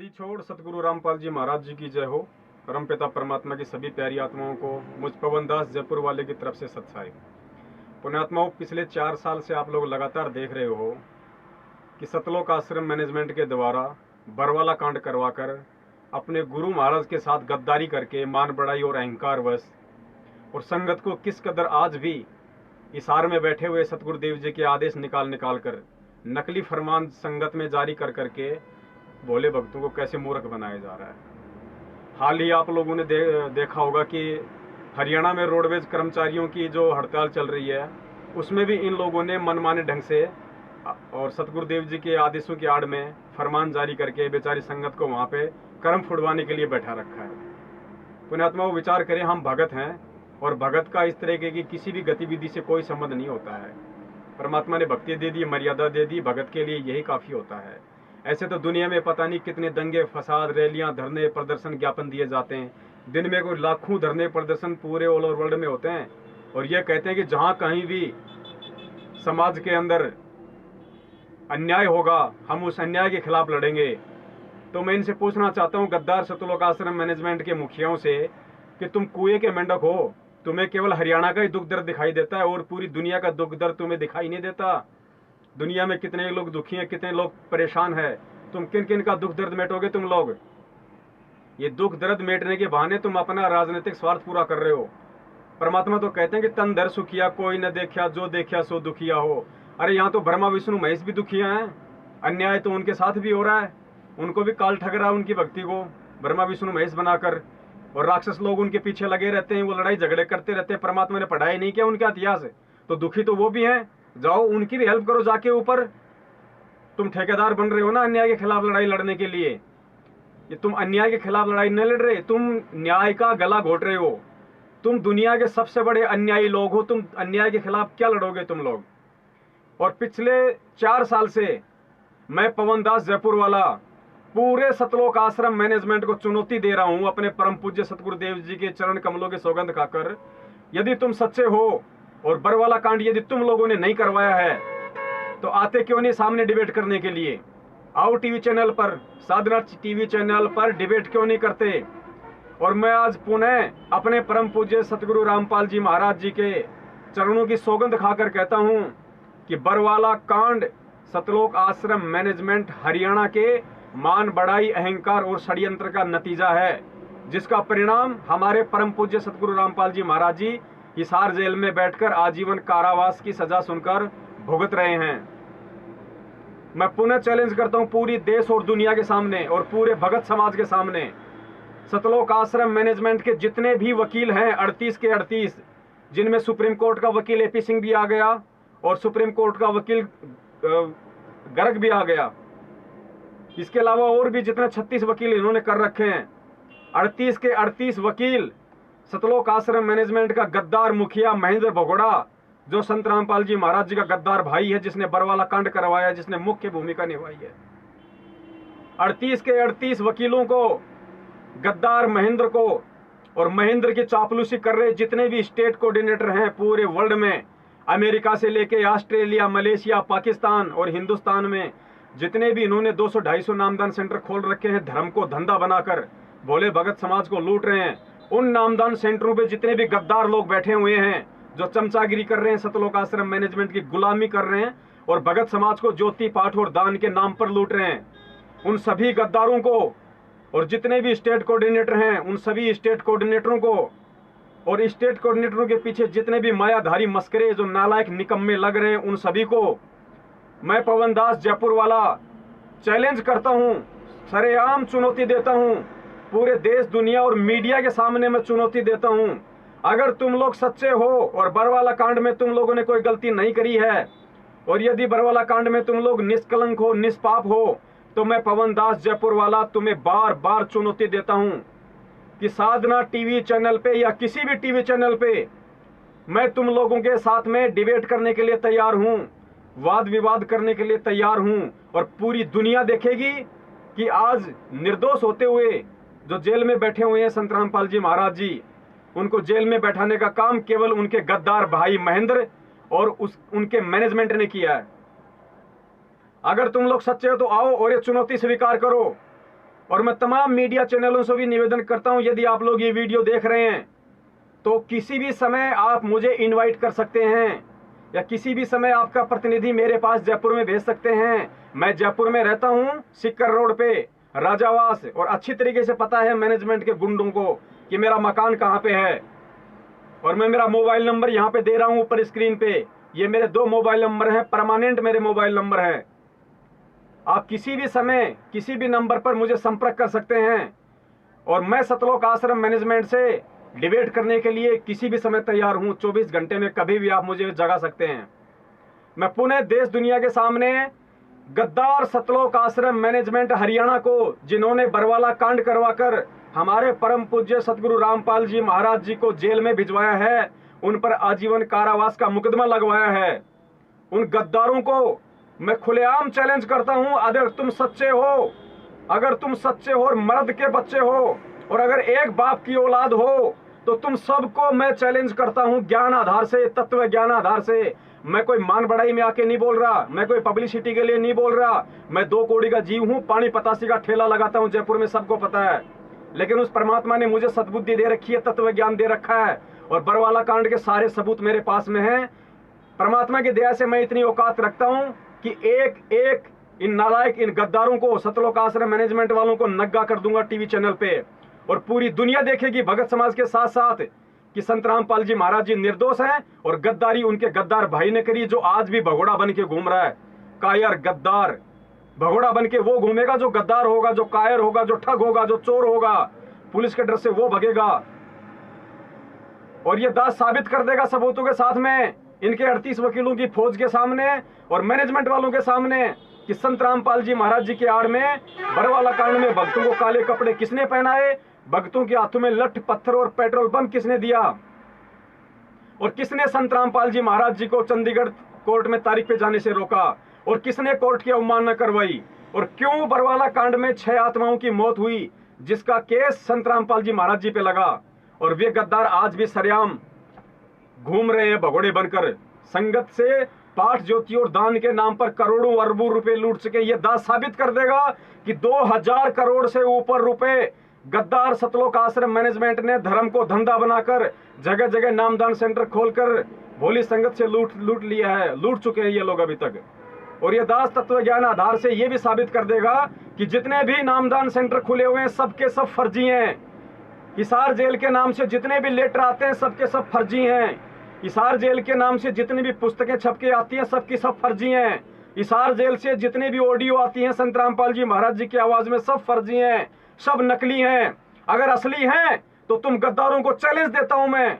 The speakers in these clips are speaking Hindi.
नदी छोड़ सतगुरु रामपाल जी महाराज जी की जय हो। परमपिता परमात्मा की सभी प्यारी आत्माओं को मुझ पवन दास जयपुर वाले की तरफ से सत्साई। पुण्यात्माओं, पिछले 4 साल से आप लोग लगातार देख रहे हो कि सतलोक आश्रम मैनेजमेंट के द्वारा बरवाला कांड करवाकर अपने गुरु महाराज के साथ गद्दारी करके मान बढ़ाई और अहंकार वश और संगत को किस कदर आज भी इशार में बैठे हुए सतगुरुदेव जी के आदेश निकाल कर नकली फरमान संगत में जारी कर करके भोले भक्तों को कैसे मूर्ख बनाया जा रहा है। हाल ही आप लोगों ने देखा होगा कि हरियाणा में रोडवेज कर्मचारियों की जो हड़ताल चल रही है, उसमें भी इन लोगों ने मनमाने ढंग से और सतगुरुदेव जी के आदेशों की आड़ में फरमान जारी करके बेचारी संगत को वहां पे कर्म फुड़वाने के लिए बैठा रखा है। पुण्यात्मा, वो विचार करें, हम भगत हैं और भगत का इस तरह की किसी भी गतिविधि से कोई संबंध नहीं होता है। परमात्मा ने भक्ति दे दी, मर्यादा दे दी, भगत के लिए यही काफी होता है। ऐसे तो दुनिया में पता नहीं कितने दंगे फसाद, रैलियां, धरने, प्रदर्शन, ज्ञापन दिए जाते हैं। दिन में कोई लाखों धरने प्रदर्शन पूरे ऑल ओवर वर्ल्ड में होते हैं और ये कहते हैं कि जहां कहीं भी समाज के अंदर अन्याय होगा हम उस अन्याय के खिलाफ लड़ेंगे। तो मैं इनसे पूछना चाहता हूं, गद्दार सतलोक आश्रम मैनेजमेंट के मुखियाओं से, कि तुम कुएं के मेंढक हो। तुम्हें केवल हरियाणा का ही दुख दर्द दिखाई देता है और पूरी दुनिया का दुख दर्द तुम्हें दिखाई नहीं देता। दुनिया में कितने लोग दुखी हैं, कितने लोग परेशान हैं। तुम किन किन का दुख दर्द मेटोगे तुम लोग? ये दुख दर्द मेटने के बहाने तुम अपना राजनीतिक स्वार्थ पूरा कर रहे हो। परमात्मा तो कहते हैं कि तन दर सुखिया कोई न देखा, जो देखा सो दुखिया हो। अरे यहाँ तो ब्रह्मा विष्णु महेश भी दुखिया हैं। अन्याय तो उनके साथ भी हो रहा है, उनको भी काल ठग रहा है उनकी भक्ति को ब्रह्मा विष्णु महेश बनाकर, और राक्षस लोग उनके पीछे लगे रहते हैं, वो लड़ाई झगड़े करते रहते हैं। परमात्मा ने पढ़ाई नहीं किया उनका इतिहास, तो दुखी तो वो भी हैं। जाओ उनकी भी हेल्प करो जाके ऊपर। तुम ठेकेदार बन रहे हो ना अन्याय के खिलाफ लड़ाई लड़ने के लिए। ये तुम अन्याय के खिलाफ लड़ाई नहीं लड़ रहे, तुम न्याय का गला घोट रहे हो। तुम दुनिया के सबसे बड़े अन्यायी लोग हो। तुम अन्याय के खिलाफ क्या लड़ोगे तुम लोग? और पिछले 4 साल से मैं पवन दास जयपुर वाला पूरे सतलोक आश्रम मैनेजमेंट को चुनौती दे रहा हूं अपने परम पूज्य सतगुरुदेव जी के चरण कमलों के सौगंध खाकर। यदि तुम सच्चे हो और बरवाला कांड यदि तुम लोगों ने नहीं करवाया है तो आते क्यों नहीं सामने डिबेट करने के लिए? आओ टीवी चैनल पर, साधना टीवी चैनल पर डिबेट क्यों नहीं करते? और मैं आज पुनः अपने परम पूज्य सतगुरु रामपाल जी महाराज जी के चरणों की सौगंध खाकर कहता हूं कि बरवाला कांड सतलोक आश्रम मैनेजमेंट हरियाणा के मान बढ़ाई, अहंकार और षड्यंत्र का नतीजा है, जिसका परिणाम हमारे परम पूज्य सतगुरु रामपाल जी महाराज जी हिसार जेल में बैठकर आजीवन कारावास की सजा सुनकर भुगत रहे हैं। मैं पुनः चैलेंज करता हूं पूरी देश और दुनिया के सामने और पूरे भगत समाज के सामने, सतलोक आश्रम मैनेजमेंट के जितने भी वकील हैं 38 के 38, जिनमें सुप्रीम कोर्ट का वकील एपी सिंह भी आ गया और सुप्रीम कोर्ट का वकील गर्ग भी आ गया। इसके अलावा और भी जितने 36 वकील इन्होंने कर रखे हैं, 38 के 38 वकील सतलोक आश्रम मैनेजमेंट का गद्दार मुखिया महेंद्र भगोड़ा, जो संत रामपाल जी महाराज जी का गद्दार भाई है, जिसने बरवाला कांड करवाया, जिसने मुख्य भूमिका निभाई है। 38 के 38 वकीलों को, गद्दार महेंद्र को और महेंद्र की चापलूसी कर रहे जितने भी स्टेट कोऑर्डिनेटर हैं पूरे वर्ल्ड में, अमेरिका से लेके ऑस्ट्रेलिया, मलेशिया, पाकिस्तान और हिंदुस्तान में जितने भी इन्होंने 200-250 नामदान सेंटर खोल रखे हैं, धर्म को धंधा बनाकर भोले भगत समाज को लूट रहे हैं, उन नामदान सेंटरों पे जितने भी गद्दार लोग बैठे हुए हैं, जो चमचागिरी कर रहे हैं, सतलोक आश्रम मैनेजमेंट की गुलामी कर रहे हैं और भगत समाज को ज्योति पाठ और दान के नाम पर लूट रहे हैं, उन सभी गद्दारों को और जितने भी स्टेट कोऑर्डिनेटर हैं उन सभी स्टेट कोऑर्डिनेटरों को और स्टेट कोऑर्डिनेटरों के पीछे जितने भी मायाधारी मस्करे जो नालायक निकम्मे लग रहे हैं, उन सभी को मैं पवन दास जयपुर वाला चैलेंज करता हूं, सरेआम चुनौती देता हूं, पूरे देश दुनिया और मीडिया के सामने मैं चुनौती देता हूं। अगर तुम लोग सच्चे हो और बरवाला कांड में तुम लोगों ने कोई गलती नहीं करी है और यदि बरवाला कांड में तुम लोग निष्कलंक हो, निष्पाप हो, तो मैं पवन दास जयपुर वाला तुम्हें बार बार चुनौती देता हूं कि साधना टीवी चैनल पे या किसी भी टीवी चैनल पे मैं तुम लोगों के साथ में डिबेट करने के लिए तैयार हूं, वाद विवाद करने के लिए तैयार हूं और पूरी दुनिया देखेगी कि आज निर्दोष होते हुए जो जेल में बैठे हुए हैं संत रामपाल जी महाराज जी, उनको जेल में बैठाने का काम केवल उनके गद्दार भाई महेंद्र और उनके मैनेजमेंट ने किया है। अगर तुम लोग सच्चे हो तो आओ और ये चुनौती स्वीकार करो और मैं तमाम मीडिया चैनलों से भी निवेदन करता हूं, यदि आप लोग ये वीडियो देख रहे हैं तो किसी भी समय आप मुझे इनवाइट कर सकते हैं, या किसी भी समय आपका प्रतिनिधि मेरे पास जयपुर में भेज सकते हैं। मैं जयपुर में रहता हूं, सिक्कर रोड पे, राजावास, और अच्छी तरीके से पता है मैनेजमेंट के गुंडों को कि मेरा मकान कहां पे है। और मैं मेरा मोबाइल नंबर यहां पे दे रहा हूं ऊपर स्क्रीन पे। ये मेरे 2 मोबाइल नंबर हैं, परमानेंट मेरे मोबाइल नंबर हैं। आप किसी भी समय किसी भी नंबर पर मुझे संपर्क कर सकते हैं, और मैं सतलोक आश्रम मैनेजमेंट से डिबेट करने के लिए किसी भी समय तैयार हूं। 24 घंटे में कभी भी आप मुझे जगा सकते हैं। मैं पुणे देश दुनिया के सामने गद्दार सतलोक आश्रम मैनेजमेंट हरियाणा को, जिन्होंने बरवाला कांड करवाकर हमारे परम पूज्य सतगुरु रामपाल जी महाराज जी को जेल में भिजवाया है, उन पर आजीवन कारावास का मुकदमा लगवाया है, उन गद्दारों को मैं खुलेआम चैलेंज करता हूं। अगर तुम सच्चे हो, अगर तुम सच्चे हो और मर्द के बच्चे हो, और अगर एक बाप की औलाद हो, तो तुम सबको मैं चैलेंज करता हूं ज्ञान आधार से, तत्व ज्ञान आधार से। मैं कोई मान बढ़ाई में आके नहीं बोल रहा, मैं कोई पब्लिसिटी के लिए नहीं बोल रहा। मैं 2 कौड़ी का जीव हूं, पानी पतासी का ठेला लगाता हूं जयपुर में, सबको पता है। लेकिन उस परमात्मा ने मुझे सद्बुद्धि दे रखी है, तत्व ज्ञान दे रखा है, और बरवाला कांड के सारे सबूत मेरे पास में हैं। परमात्मा की दया से मैं इतनी औकात रखता हूं कि एक एक इन नालायक, इन गद्दारों को, सतलोक आश्रम मैनेजमेंट वालों को नग्गा कर दूंगा टीवी चैनल पे, और पूरी दुनिया देखेगी भगत समाज के साथ साथ कि संत रामपाल जी महाराज जी निर्दोष हैं, और गद्दारी उनके गद्दार भाई ने करी, जो आज भी भगोड़ा बन के घूम रहा है। कायर गद्दार भगोड़ा बन के वो घूमेगा जो गद्दार होगा, जो कायर होगा, जो ठग होगा, जो चोर होगा। पुलिस के डर से वो भगेगा, और ये दास साबित कर देगा सबूतों के साथ में, इनके 38 वकीलों की फौज के सामने और मैनेजमेंट वालों के सामने, कि संत रामपाल जी महाराज जी के आड़ में बरवाला कांड में भक्तों को काले कपड़े किसने पहनाए, भक्तों के हाथों में लठ पत्थर और पेट्रोल बम किसने दिया, और किसने संत रामपाल जी महाराज जी को चंडीगढ़ कोर्ट में तारीख पे जाने से रोका, और किसने कोर्ट की अवमानना करवाई, और क्यों बरवाला कांड में 6 आत्माओं की मौत हुई, जिसका केस संत रामपाल जी महाराज जी पे लगा। और वे गद्दार आज भी सरेआम घूम रहे हैं भगोड़े बनकर, संगत से पाठ ज्योति और दान के नाम पर करोड़ों अरबों रुपए लूट सके। ये दास साबित कर देगा कि 2000 करोड़ से ऊपर रुपए गद्दार सतलोक आश्रम मैनेजमेंट ने धर्म को धंधा बनाकर जगह जगह नामदान सेंटर खोलकर भोली संगत से लूट लिया है, लूट चुके हैं ये लोग अभी तक। और ये दास तत्व ज्ञान आधार से ये भी साबित कर देगा कि जितने भी नामदान सेंटर खुले हुए हैं सबके सब फर्जी हैं। हिसार जेल के नाम से जितने भी लेटर आते हैं सबके सब फर्जी हैं। हिसार जेल के नाम से जितनी भी पुस्तकें छप के आती हैं सबकी सब फर्जी हैं। हिसार जेल से जितनी भी ऑडियो आती हैं संत रामपाल जी महाराज जी की आवाज में, सब फर्जी हैं, सब नकली हैं। अगर असली हैं तो तुम गद्दारों को चैलेंज देता हूं मैं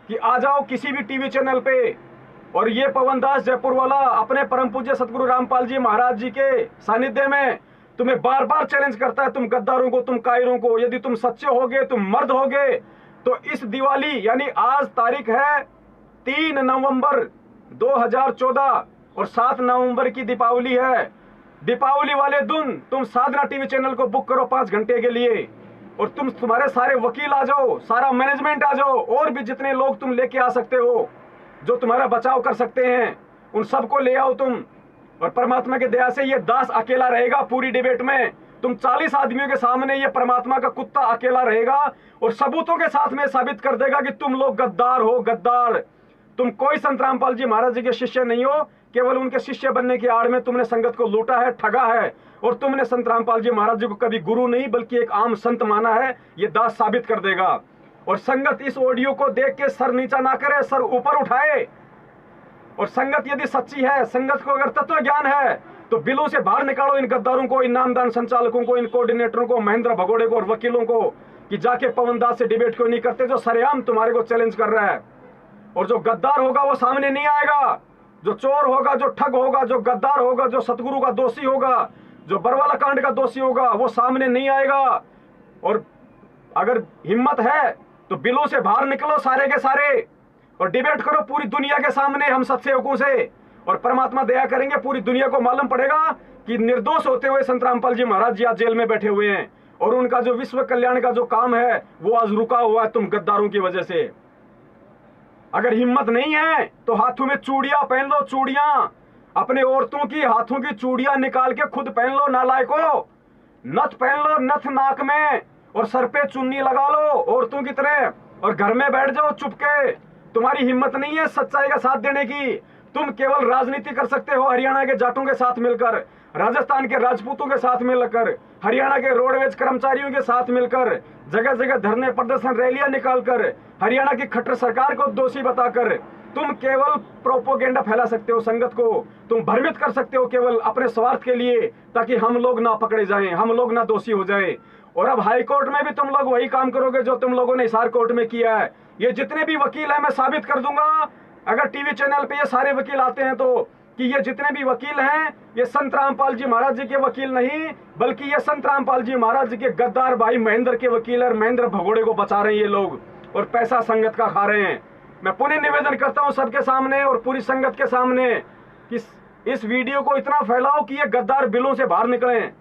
कि आ जाओ किसी भी टीवी चैनल पे। और ये पवन दास जयपुर वाला अपने परम पूज्य सतगुरु रामपाल जी महाराज जी के सानिध्य में तुम्हें बार बार चैलेंज करता है, तुम गद्दारों को, तुम कायरों को। यदि तुम सच्चे होगे, तुम मर्द होगे, तो इस दिवाली, यानी आज तारीख है 3 नवंबर 2014 और 7 नवंबर की दीपावली है। दीपावली वाले दिन तुम साधना टीवी चैनल को बुक करो 5 घंटे के लिए, और तुम्हारे सारे वकील आ जाओ, सारा मैनेजमेंट आ जाओ, और भी जितने लोग तुम लेके आ सकते हो जो तुम्हारा बचाव कर सकते हैं, उन सबको ले आओ तुम। और परमात्मा की दया से ये दास अकेला रहेगा पूरी डिबेट में। तुम 40 आदमियों के सामने ये परमात्मा का कुत्ता अकेला रहेगा और सबूतों के साथ में साबित कर देगा कि तुम लोग गद्दार हो, गद्दार। तुम कोई संत रामपाल जी महाराज जी के शिष्य नहीं हो, केवल उनके शिष्य बनने की आड़ में तुमने संगत को लूटा है, ठगा है, और तुमने संत रामपाल जी महाराज जी को कभी गुरु नहीं बल्कि एक आम संत माना है। ये दास साबित कर देगा। और संगत इस ऑडियो को देख के सर नीचा ना करे, सर ऊपर उठाए। और संगत यदि सच्ची है, संगत को अगर तत्व ज्ञान है, तो बिलों से बाहर निकालो इन गद्दारों को, इन नामदान संचालकों को, इन कोऑर्डिनेटरों को, महेंद्र भगोड़े को और वकीलों को, कि जाके पवन दास से डिबेट क्यों नहीं करते, जो सरेआम तुम्हारे को चैलेंज कर रहा है। और जो गद्दार होगा वो सामने नहीं आएगा, जो चोर होगा, जो ठग होगा, जो गद्दार होगा, जो सतगुरु का दोषी होगा, जो बरवाला कांड का दोषी होगा, वो सामने नहीं आएगा। और अगर हिम्मत है तो बिलों से बाहर निकलो सारे के सारे, और डिबेट करो पूरी दुनिया के सामने हम सत्सेवकों से, और परमात्मा दया करेंगे। पूरी दुनिया को मालूम पड़ेगा कि निर्दोष होते हुए संत रामपाल जी महाराज जी आज जेल में बैठे हुए हैं, और उनका जो विश्व कल्याण का जो काम है वो आज रुका हुआ है तुम गद्दारों की वजह से। अगर हिम्मत नहीं है तो हाथों में चूड़ियां पहन लो, चूड़ियां, अपने औरतों की हाथों की चूड़ियां निकाल के खुद पहन लो नालायकों। नथ पहन लो, नथ नाक में, और सर पे चुन्नी लगा लो औरतों की तरह, और घर में बैठ जाओ चुपके। तुम्हारी हिम्मत नहीं है सच्चाई का साथ देने की। तुम केवल राजनीति कर सकते हो हरियाणा के जाटों के साथ मिलकर, राजस्थान के राजपूतों के साथ मिलकर, हरियाणा के रोडवेज कर्मचारियों के साथ मिलकर, जगह जगह धरने प्रदर्शन रैलियां निकालकर, हरियाणा की खट्टर सरकार को दोषी बताकर तुम केवल प्रोपोगेंडा फैला सकते हो। संगत को तुम भ्रमित कर सकते हो केवल अपने स्वार्थ के लिए, ताकि हम लोग ना पकड़े जाएं, हम लोग ना दोषी हो जाएं। और अब हाई कोर्ट में भी तुम लोग वही काम करोगे जो तुम लोगों ने हिसार कोर्ट में किया है। ये जितने भी वकील हैं मैं साबित कर दूंगा, अगर टीवी चैनल पे ये सारे वकील आते हैं तो, कि ये जितने भी वकील हैं ये संत रामपाल जी महाराज जी के वकील नहीं, बल्कि ये संत रामपाल जी महाराज जी के गद्दार भाई महेंद्र के वकील और महेंद्र भगोड़े को बचा रहे हैं ये लोग, और पैसा संगत का खा रहे हैं। मैं पुनः निवेदन करता हूं सबके सामने और पूरी संगत के सामने कि इस वीडियो को इतना फैलाओ कि ये गद्दार बिलों से बाहर निकलें।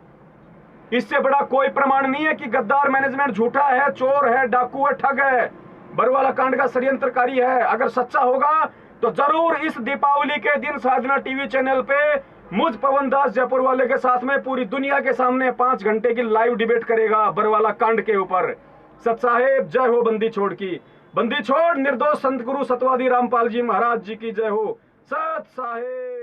इससे बड़ा कोई प्रमाण नहीं है कि गद्दार मैनेजमेंट झूठा है, चोर है, डाकू है, ठग है, बरवाला कांड का षड्यंत्रकारी है। अगर सच्चा होगा तो जरूर इस दीपावली के दिन साधना टीवी चैनल पे मुझ पवन दास जयपुर वाले के साथ में पूरी दुनिया के सामने 5 घंटे की लाइव डिबेट करेगा बरवाला कांड के ऊपर। सत साहेब जय हो बंदी छोड़ की, बंदी छोड़ निर्दोष संत गुरु सतवादी रामपाल जी महाराज जी की जय हो। सत साहेब।